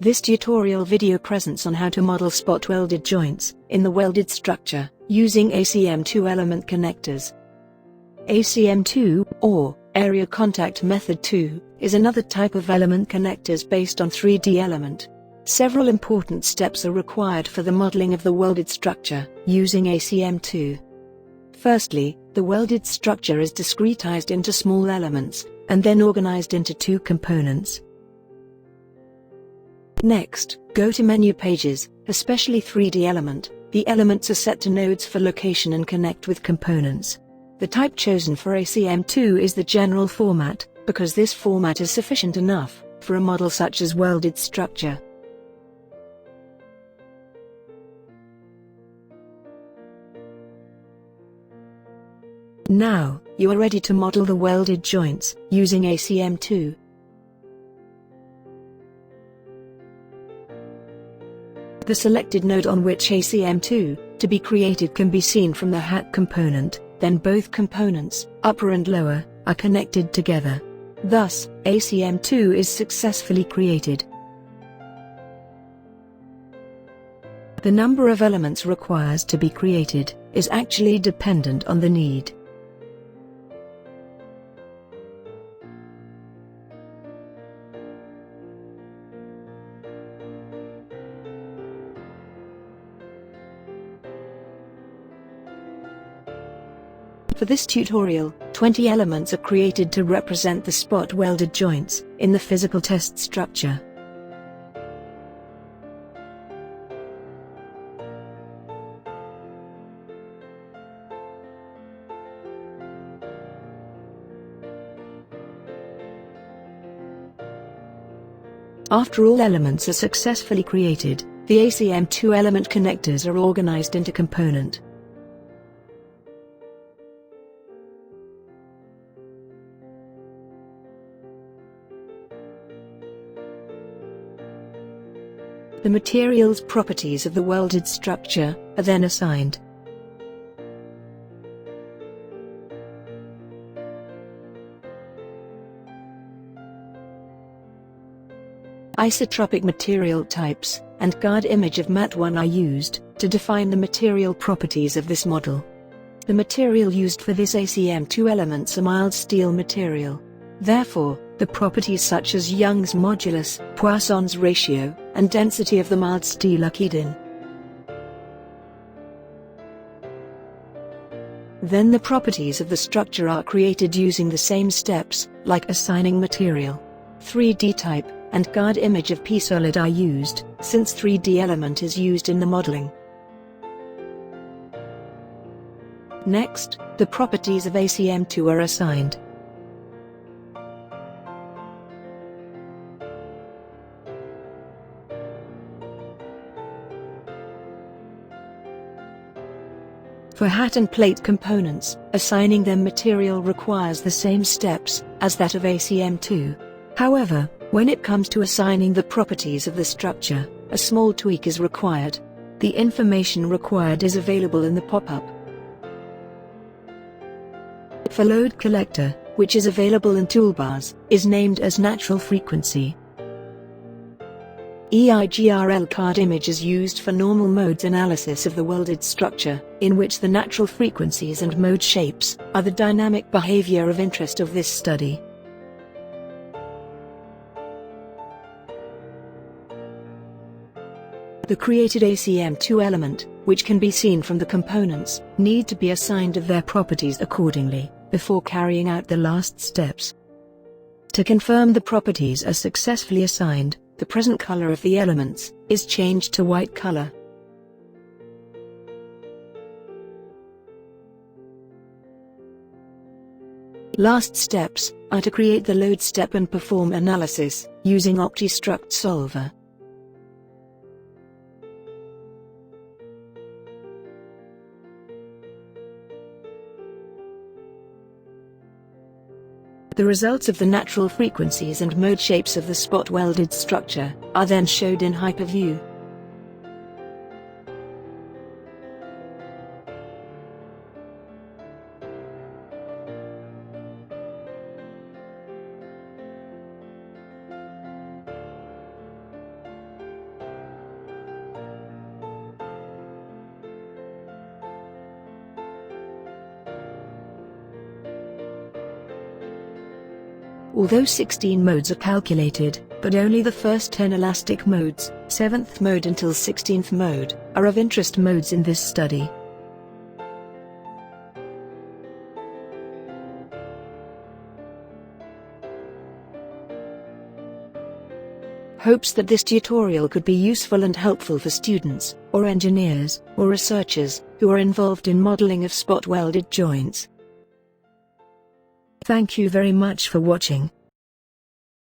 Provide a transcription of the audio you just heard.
This tutorial video presents on how to model spot welded joints in the welded structure using ACM2 element connectors. ACM2, or Area Contact Method 2, is another type of element connectors based on 3D element. Several important steps are required for the modeling of the welded structure using ACM2. Firstly, the welded structure is discretized into small elements, and then organized into two components. Next, go to menu pages, especially 3D element. The elements are set to nodes for location and connect with components. The type chosen for ACM2 is the general format, because this format is sufficient enough for a model such as welded structure. Now, you are ready to model the welded joints using ACM2. The selected node on which ACM2 to be created can be seen from the hat component, then both components, upper and lower, are connected together. Thus, ACM2 is successfully created. The number of elements required to be created is actually dependent on the need. For this tutorial, 20 elements are created to represent the spot welded joints in the physical test structure. After all elements are successfully created, the ACM2 element connectors are organized into component. The materials properties of the welded structure are then assigned. Isotropic material types and guard image of MAT1 are used to define the material properties of this model. The material used for this ACM2 elements are mild steel material. Therefore, the properties such as Young's modulus, Poisson's ratio, and density of the mild steel are keyed in. Then the properties of the structure are created using the same steps, like assigning material. 3D type and guard image of P-solid are used, since 3D element is used in the modeling. Next, the properties of ACM2 are assigned. For hat and plate components, assigning them material requires the same steps as that of ACM2. However, when it comes to assigning the properties of the structure, a small tweak is required. The information required is available in the pop-up. For load collector, which is available in toolbars, is named as natural frequency. EIGRL card image is used for normal modes analysis of the welded structure, in which the natural frequencies and mode shapes are the dynamic behavior of interest of this study. The created ACM2 element, which can be seen from the components, need to be assigned of their properties accordingly, before carrying out the last steps. To confirm the properties are successfully assigned, the present color of the elements is changed to white color. Last steps are to create the load step and perform analysis using OptiStruct Solver. The results of the natural frequencies and mode shapes of the spot welded structure are then showed in Hyperview. Although 16 modes are calculated, but only the first 10 elastic modes, 7th mode until 16th mode, are of interest modes in this study. Hopes that this tutorial could be useful and helpful for students, or engineers, or researchers, who are involved in modeling of spot welded joints. Thank you very much for watching.